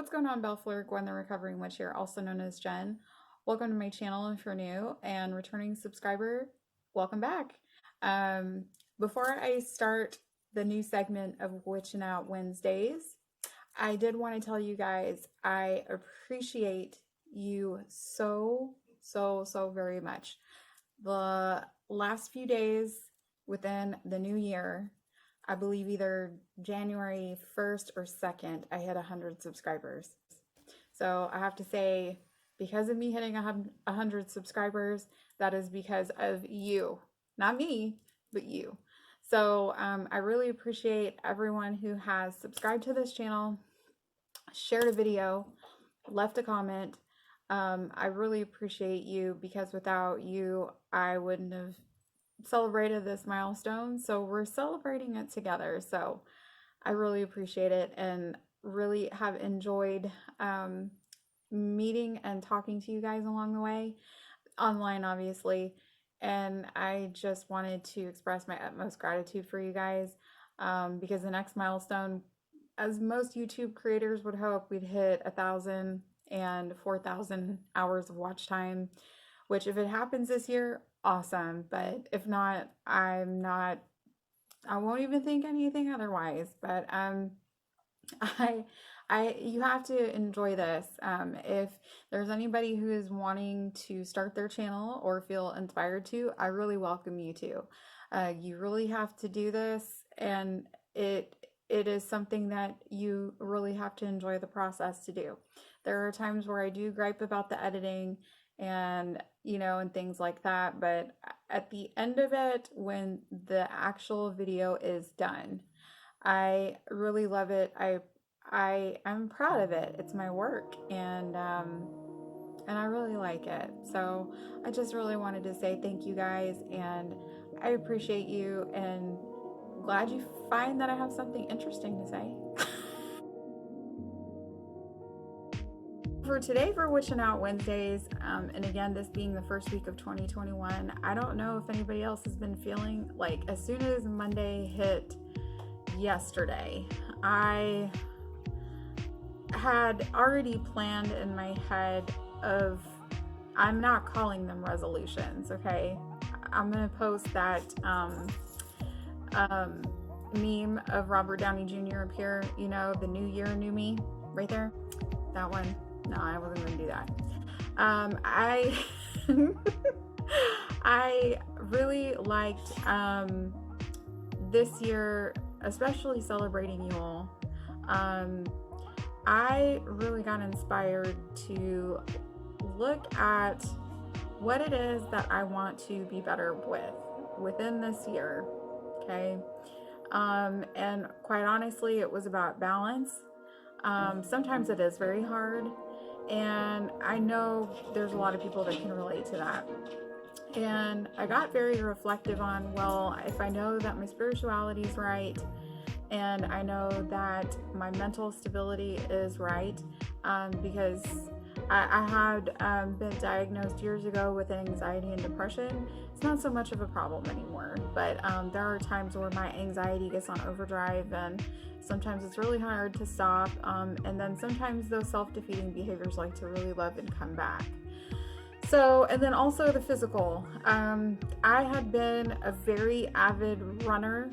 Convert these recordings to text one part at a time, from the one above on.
What's going on, Belle, Fleur, Gwen the Recovering Witch here, also known as Jen. Welcome to my channel if you're new and returning subscriber, welcome back. Um, Before I start the new segment of Witchin Out Wednesdays, I did want to tell you guys I appreciate you so very much. The last few days within the new year, I believe either January 1st or 2nd, I hit 100 subscribers. So I have to say, because of me hitting 100 subscribers, that is because of you. Not me, but you. So I really appreciate everyone who has subscribed to this channel, shared a video, left a comment. I really appreciate you because without you, I wouldn't have celebrated this milestone. So we're celebrating it together. So I really appreciate it and really have enjoyed meeting and talking to you guys along the way, online obviously. And I just wanted to express my utmost gratitude for you guys because the next milestone, as most YouTube creators would hope, we'd hit 1,000 and 4,000 hours of watch time, which if it happens this year, awesome. But if not, I won't even think anything otherwise. But I you have to enjoy this. If there's anybody who is wanting to start their channel or feel inspired to, I really welcome you to. You really have to do this, and it is something that you really have to enjoy the process to do. There are times where I do gripe about the editing and and things like that, but at the end of it, when the actual video is done, I really love it. I'm proud of it. It's my work, and I really like it. So I just really wanted to say thank you guys, and I appreciate you, and glad you find that I have something interesting to say. For today, for Witchin Out Wednesdays, and again, this being the first week of 2021, I don't know if anybody else has been feeling like as soon as Monday hit yesterday, I had already planned in my head of, I'm not calling them resolutions, okay? I'm gonna post that meme of Robert Downey Jr. up here, the new year, new me, right there, that one. No, I wasn't going to do that. I really liked this year, especially celebrating Yule. I really got inspired to look at what it is that I want to be better within this year, okay? And quite honestly, it was about balance. Sometimes it is very hard, and I know there's a lot of people that can relate to that. And I got very reflective on, well, if I know that my spirituality is right, and I know that my mental stability is right, because I had been diagnosed years ago with anxiety and depression. It's not so much of a problem anymore, but there are times where my anxiety gets on overdrive, and sometimes it's really hard to stop, and then sometimes those self-defeating behaviors like to really love and come back. So, and then also the physical. I had been a very avid runner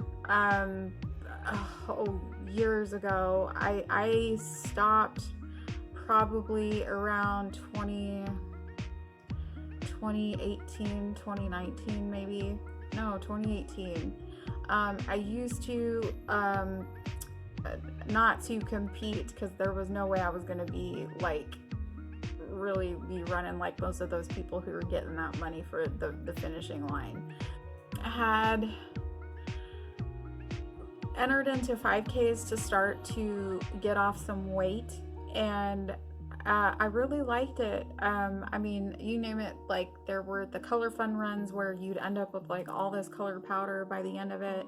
years ago. I stopped probably around 2018, 2019 maybe. No, 2018. I used to not to compete, because there was no way I was going to be really be running like most of those people who were getting that money for the finishing line. I had entered into 5Ks to start to get off some weight, and I really liked it. I mean, you name it, like there were the color fun runs where you'd end up with like all this color powder by the end of it.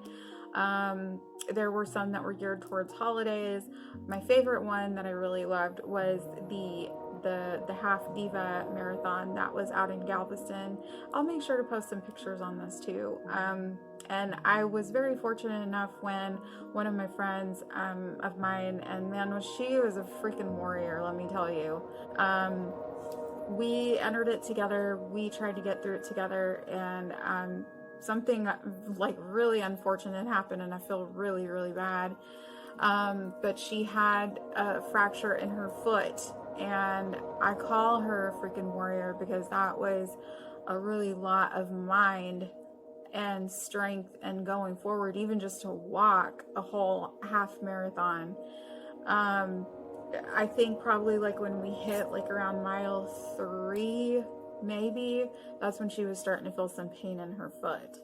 There were some that were geared towards holidays. My favorite one that I really loved was the Half Diva Marathon that was out in Galveston. I'll make sure to post some pictures on this too. And I was very fortunate enough when one of my friends of mine, and man, she was a freaking warrior, let me tell you. Um, we entered it together. We tried to get through it together, and something like really unfortunate happened, and I feel really, really bad. But she had a fracture in her foot, and I call her a freaking warrior because that was a really lot of mind and strength and going forward, even just to walk a whole half marathon. Um, I think probably like when we hit like around mile 3, maybe, that's when she was starting to feel some pain in her foot.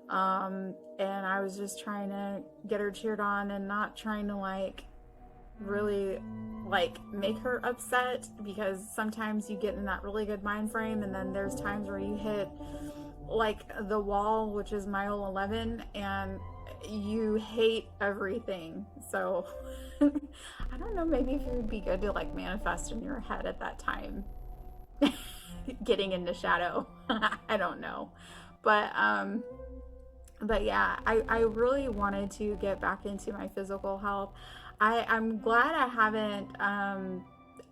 And I was just trying to get her cheered on and not trying to like really like make her upset, because sometimes you get in that really good mind frame and then there's times where you hit like the wall, which is mile 11, and you hate everything. So I don't know, maybe if it would be good to like manifest in your head at that time getting into shadow. I don't know. But yeah, I really wanted to get back into my physical health. I'm glad I haven't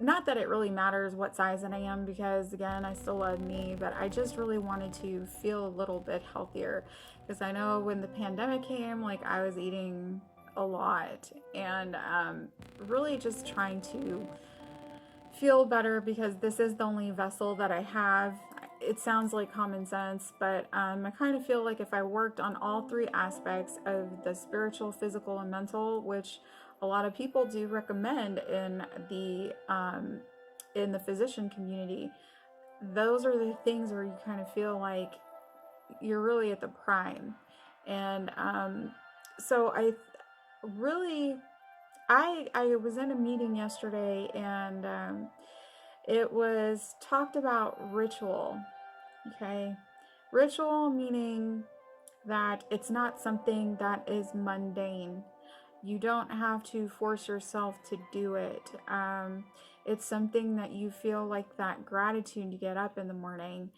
not that it really matters what size that I am, because again, I still love me, but I just really wanted to feel a little bit healthier, because I know when the pandemic came, like I was eating a lot, and really just trying to feel better, because this is the only vessel that I have. It sounds like common sense, but I kind of feel like if I worked on all three aspects of the spiritual, physical, and mental, which a lot of people do recommend in the physician community, those are the things where you kind of feel like you're really at the prime. And so really I was in a meeting yesterday, and it was talked about ritual. Okay, ritual meaning that it's not something that is mundane. You don't have to force yourself to do it. It's something that you feel like that gratitude to get up in the morning.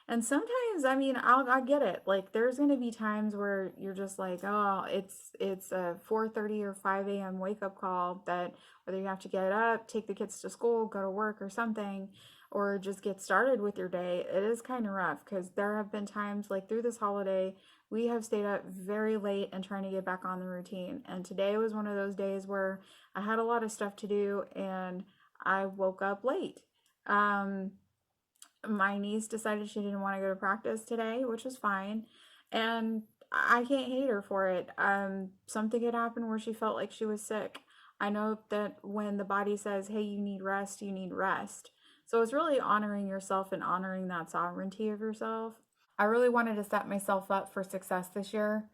And sometimes, I mean, I get it. Like, there's going to be times where you're just like, oh, it's a 4:30 or 5 a.m. wake up call, that whether you have to get up, take the kids to school, go to work or something, or just get started with your day. It is kind of rough, because there have been times like through this holiday we have stayed up very late and trying to get back on the routine. And today was one of those days where I had a lot of stuff to do and I woke up late. Um, my niece decided she didn't want to go to practice today, which was fine. And I can't hate her for it. Something had happened where she felt like she was sick. I know that when the body says, hey, you need rest, you need rest. So it's really honoring yourself and honoring that sovereignty of yourself. I really wanted to set myself up for success this year,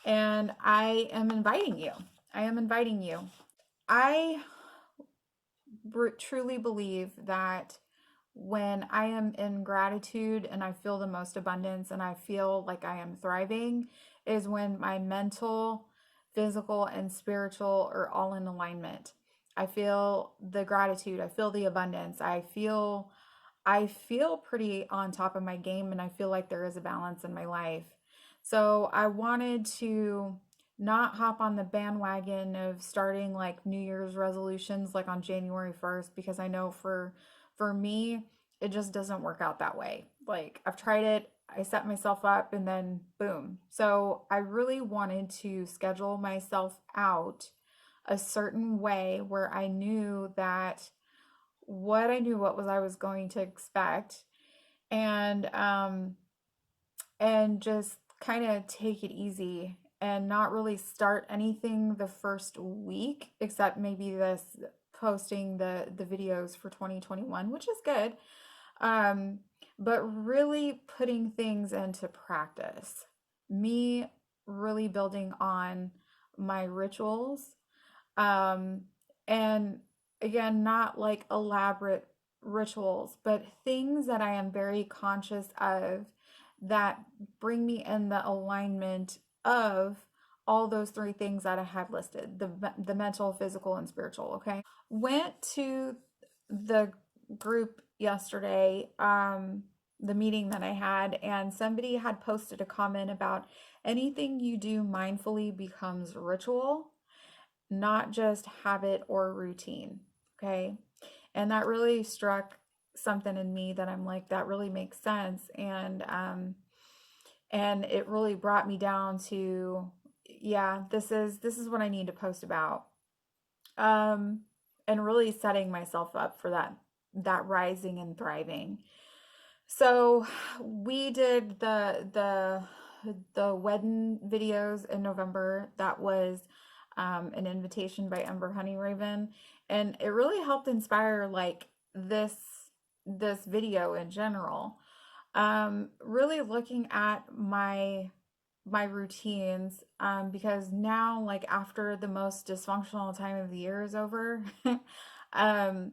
and I am inviting you. I am inviting you. I truly believe that when I am in gratitude and I feel the most abundance and I feel like I am thriving, is when my mental, physical, and spiritual are all in alignment. I feel the gratitude, I feel the abundance, I feel pretty on top of my game, and I feel like there is a balance in my life. So I wanted to not hop on the bandwagon of starting like New Year's resolutions like on January 1st, because I know for me it just doesn't work out that way. Like, I've tried it, I set myself up, and then boom. So I really wanted to schedule myself out a certain way where I knew that what was I was going to expect, and just kind of take it easy and not really start anything the first week, except maybe this posting the videos for 2021, which is good. um but really putting things into practice, me really building on my rituals, um and again, not like elaborate rituals, but things that I am very conscious of, that bring me in the alignment of all those three things that I have listed: the mental, physical, and spiritual. Okay, went to the group yesterday, the meeting that I had, and somebody had posted a comment about Anything you do mindfully becomes ritual, not just habit or routine. Okay. And that really struck something in me that I'm like, that really makes sense. And it really brought me down to, yeah, this is what I need to post about. Um, and really setting myself up for that rising and thriving. So we did the wedding videos in November. That was an invitation by Ember Honey Raven, and it really helped inspire like this video in general. Really looking at my routines, because now, like, after the most dysfunctional time of the year is over, um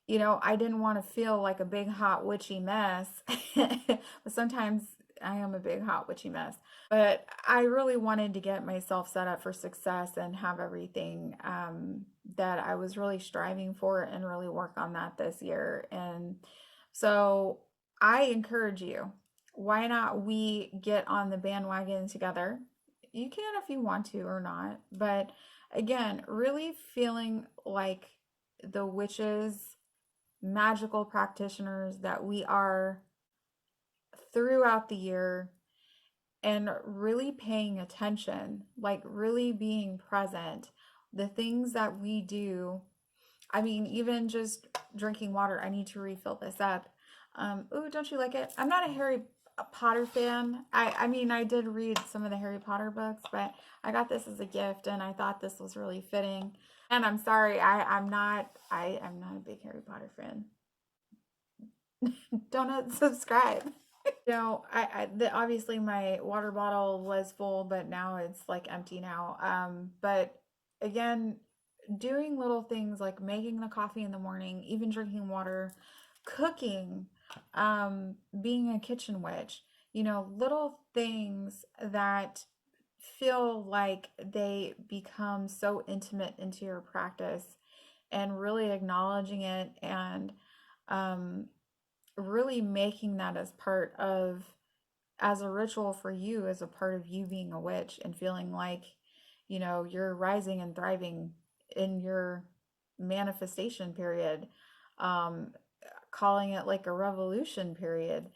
I didn't want to feel like a big hot witchy mess. But sometimes I am a big hot witchy mess. But I really wanted to get myself set up for success and have everything that I was really striving for, and really work on that this year. And so I encourage you, why not we get on the bandwagon together? You can if you want to or not. But again, really feeling like the witches, magical practitioners that we are throughout the year, and really paying attention, like really being present. The things that we do, I mean, even just drinking water. I need to refill this up. Ooh, don't you like it? I'm not a Harry Potter fan. I mean, I did read some of the Harry Potter books, but I got this as a gift, and I thought this was really fitting. And I'm sorry, I'm not a big Harry Potter fan. Don't subscribe. Obviously my water bottle was full, but now it's like empty now. But again, doing little things like making the coffee in the morning, even drinking water, cooking, being a kitchen witch, little things that feel like they become so intimate into your practice, and really acknowledging it, and um, really making that as a ritual for you, as a part of you being a witch, and feeling like, you're rising and thriving in your manifestation period, um, calling it like a revolution period.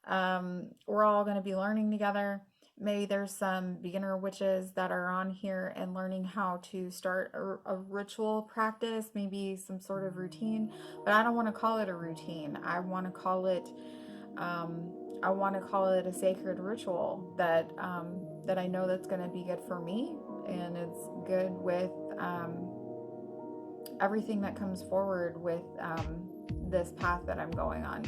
We're all going to be learning together. Maybe there's some beginner witches that are on here and learning how to start a ritual practice, maybe some sort of routine. But I don't want to call it a routine. Um, I want to call it a sacred ritual that I know that's going to be good for me, and it's good with everything that comes forward with this path that I'm going on.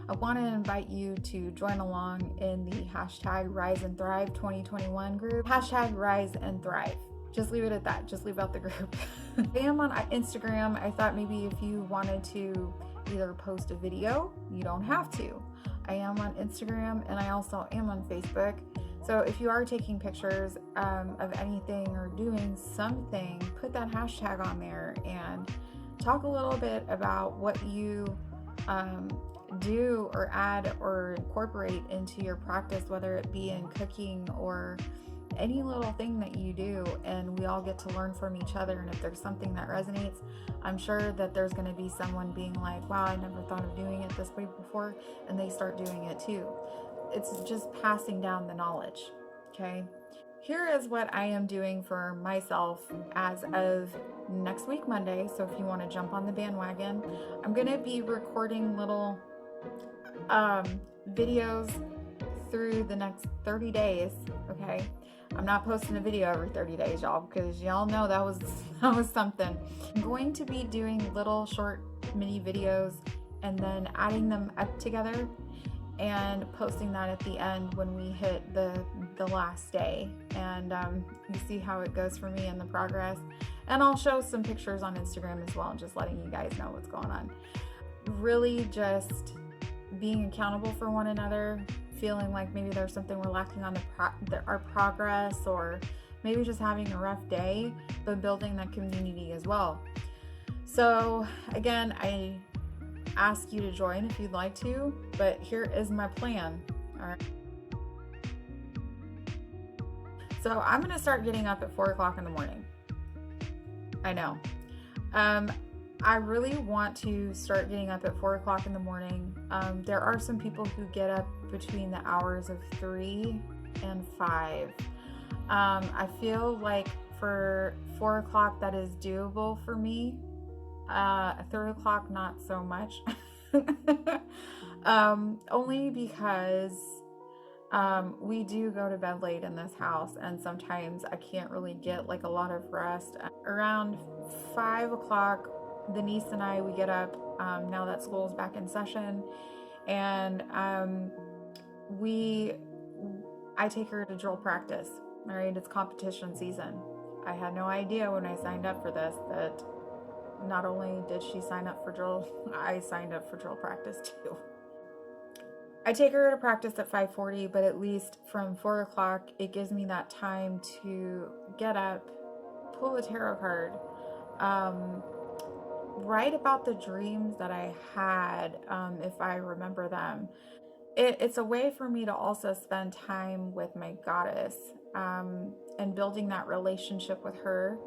I want to invite you to join along in the hashtag Rise and Thrive 2021 group. Hashtag Rise and Thrive. Just leave it at that. Just leave out the group. I am on Instagram. I thought maybe if you wanted to either post a video, you don't have to. I am on Instagram, and I also am on Facebook. So if you are taking pictures of anything or doing something, put that hashtag on there and talk a little bit about what you do or add or incorporate into your practice, whether it be in cooking or any little thing that you do. And we all get to learn from each other. And if there's something that resonates, I'm sure that there's going to be someone being like, wow, I never thought of doing it this way before, and they start doing it too. It's just passing down the knowledge. Okay. Here is what I am doing for myself as of next week, Monday. So if you want to jump on the bandwagon, I'm going to be recording little videos through the next 30 days. Okay. I'm not posting a video every 30 days, y'all, because y'all know that was something. I'm going to be doing little short mini videos and then adding them up together and posting that at the end when we hit the last day. And you see how it goes for me and the progress. And I'll show some pictures on Instagram as well, just letting you guys know what's going on. Really just being accountable for one another, feeling like maybe there's something we're lacking on our progress, or maybe just having a rough day, but building that community as well. So again, I ask you to join if you'd like to, but here is my plan. All right. So I'm going to start getting up at 4 o'clock in the morning. I know. I really want to start getting up at 4 o'clock in the morning. There are some people who get up between the hours of 3 and 5. I feel like for 4 o'clock that is doable for me. 3 o'clock, not so much. Only because we do go to bed late in this house, and sometimes I can't really get like a lot of rest. Around 5 o'clock, the niece and we get up now that school's back in session, and I take her to drill practice. All right, it's competition season. I had no idea when I signed up for this that not only did she sign up for drill, I signed up for drill practice too. I take her to practice at 5:40, but at least from 4 o'clock, it gives me that time to get up, pull a tarot card, write about the dreams that I had, if I remember them. It's a way for me to also spend time with my goddess, and building that relationship with her,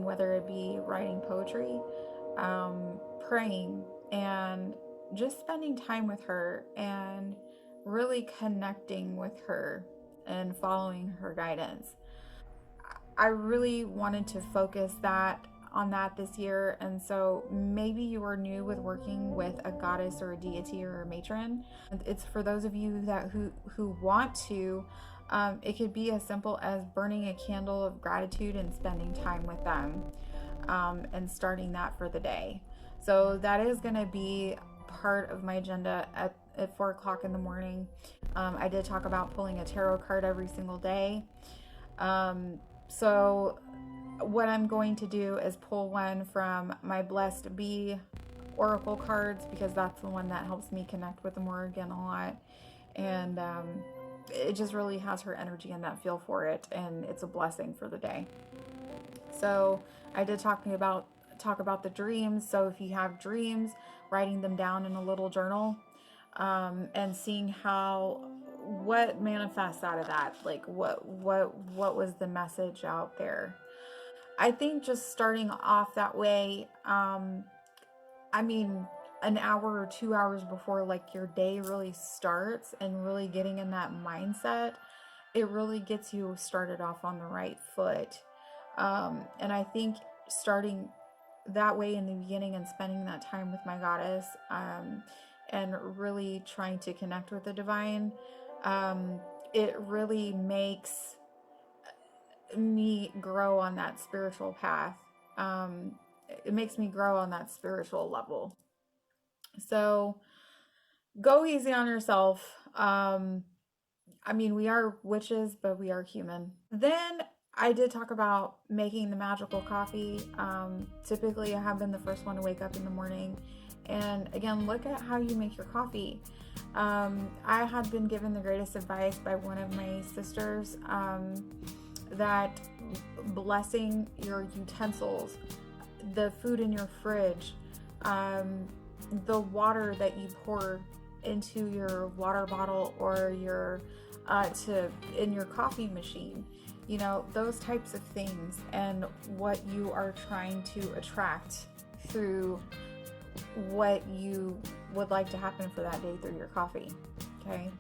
whether it be writing poetry, praying, and just spending time with her and really connecting with her and following her guidance. I really wanted to focus on that this year, and so maybe you are new with working with a goddess or a deity or a matron. It's for those of you who want to. It could be as simple as burning a candle of gratitude and spending time with them, and starting that for the day. So that is going to be part of my agenda at 4 o'clock in the morning. I did talk about pulling a tarot card every single day. So what I'm going to do is pull one from my Blessed Bee Oracle cards, because that's the one that helps me connect with the Morrigan a lot. And it just really has her energy and that feel for it, and it's a blessing for the day. So I did talk about the dreams. So if you have dreams, writing them down in a little journal, and seeing what manifests out of that, like what was the message out there. I think just starting off that way, I mean, an hour or 2 hours before like your day really starts, and really getting in that mindset, it really gets you started off on the right foot. And I think starting that way in the beginning and spending that time with my goddess, and really trying to connect with the divine, it really makes me grow on that spiritual path. It makes me grow on that spiritual level. So go easy on yourself. I mean, we are witches, but we are human. Then I did talk about making the magical coffee. Typically, I have been the first one to wake up in the morning. And again, look at how you make your coffee. I had been given the greatest advice by one of my sisters, that blessing your utensils, the food in your fridge, the water that you pour into your water bottle or in your coffee machine, those types of things, and what you are trying to attract through what you would like to happen for that day through your coffee. Okay.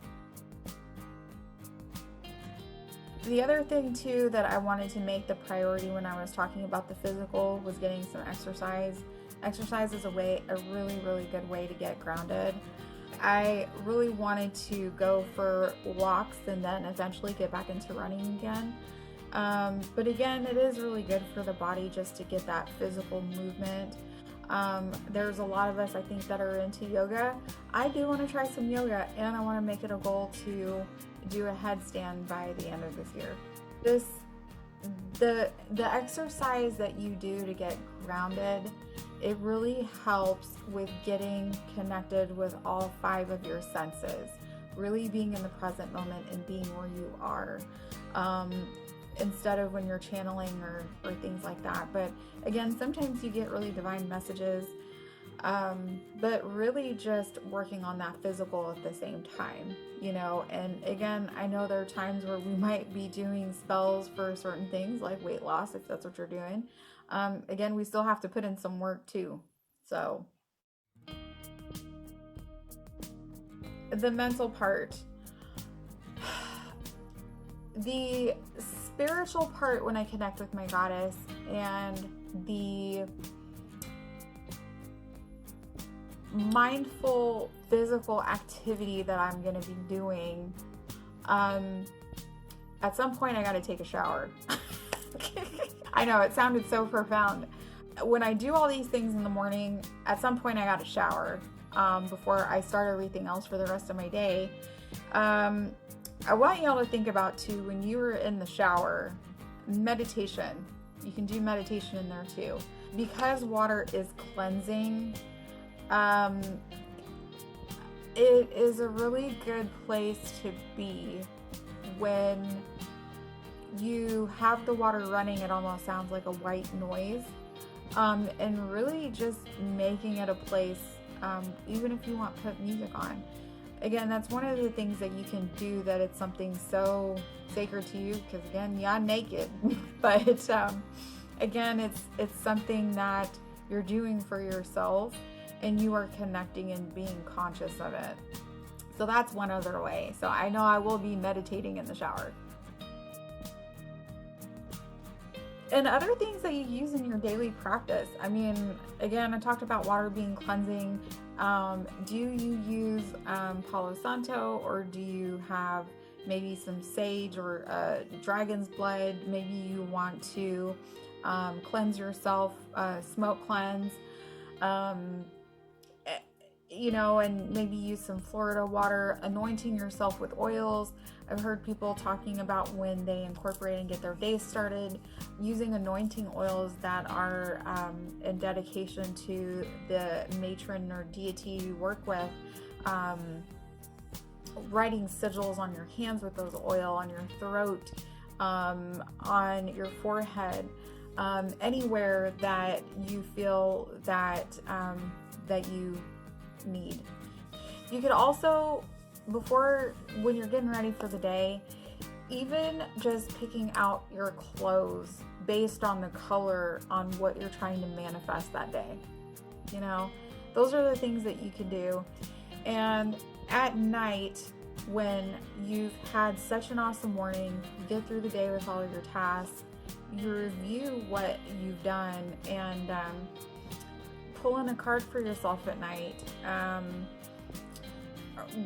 The other thing too that I wanted to make the priority when I was talking about the physical was getting some exercise. Exercise is a really, really good way to get grounded. I really wanted to go for walks and then eventually get back into running again. But again, it is really good for the body just to get that physical movement. There's a lot of us, I think, that are into yoga. I do want to try some yoga, and I want to make it a goal to do a headstand by the end of this year. The exercise that you do to get grounded, it really helps with getting connected with all 5 of your senses, really being in the present moment and being where you are, instead of when you're channeling or things like that. But again, sometimes you get really divine messages. But really just working on that physical at the same time, you know. And again, I know there are times where we might be doing spells for certain things like weight loss, if that's what you're doing. Again, we still have to put in some work too. So the mental part, the spiritual part when I connect with my goddess, and the mindful physical activity that I'm going to be doing, at some point I got to take a shower. I know it sounded so profound. When I do all these things in the morning, at some point I got to shower before I start everything else for the rest of my day. I want y'all to think about too, when you're in the shower, meditation. You can do meditation in there too. Because water is cleansing, it is a really good place to be when you have the water running. It almost sounds like a white noise, and really just making it a place, even if you want to put music on. Again, that's one of the things that you can do, that it's something so sacred to you, because again, you're naked. But again, it's something that you're doing for yourself, and you are connecting and being conscious of it. So that's one other way. So I know I will be meditating in the shower. And other things that you use in your daily practice. I mean, again, I talked about water being cleansing. Do you use Palo Santo, or do you have maybe some sage or dragon's blood? Maybe you want to cleanse yourself, smoke cleanse, you know, and maybe use some Florida water, anointing yourself with oils. I've heard people talking about when they incorporate and get their day started, using anointing oils that are in dedication to the matron or deity you work with, writing sigils on your hands with those oil, on your throat, on your forehead, anywhere that you feel that that you need. You could also, when you're getting ready for the day, even just picking out your clothes based on the color on what you're trying to manifest that day. You know, those are the things that you can do. And at night, when you've had such an awesome morning, you get through the day with all of your tasks, you review what you've done, and pull in a card for yourself at night.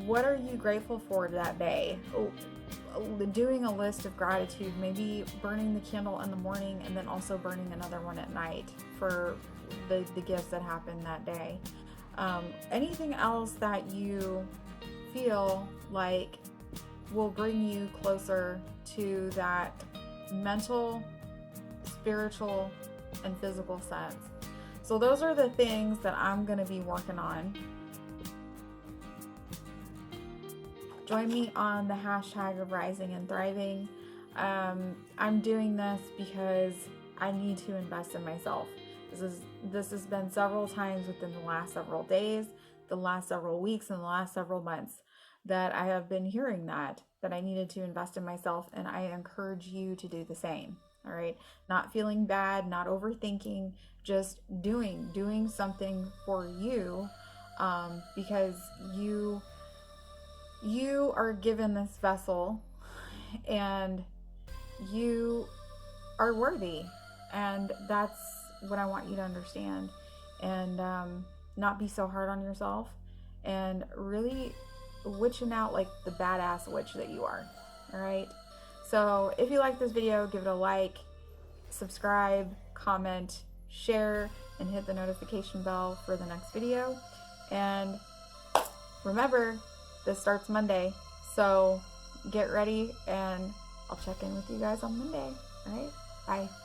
What are you grateful for that day? Doing a list of gratitude, maybe burning the candle in the morning and then also burning another one at night for the gifts that happened that day. Anything else that you feel like will bring you closer to that mental, spiritual, and physical sense. So those are the things that I'm going to be working on. Join me on the hashtag of Rising and Thriving. I'm doing this because I need to invest in myself. This has been several times within the last several days, the last several weeks, and the last several months that I have been hearing that I needed to invest in myself, and I encourage you to do the same. All right, not feeling bad, not overthinking, just doing something for you, because you are given this vessel, and you are worthy, and that's what I want you to understand. And not be so hard on yourself, and really witching out like the badass witch that you are. All right. So if you like this video, give it a like, subscribe, comment, share, and hit the notification bell for the next video. And remember, this starts Monday, so get ready, and I'll check in with you guys on Monday. All right, bye.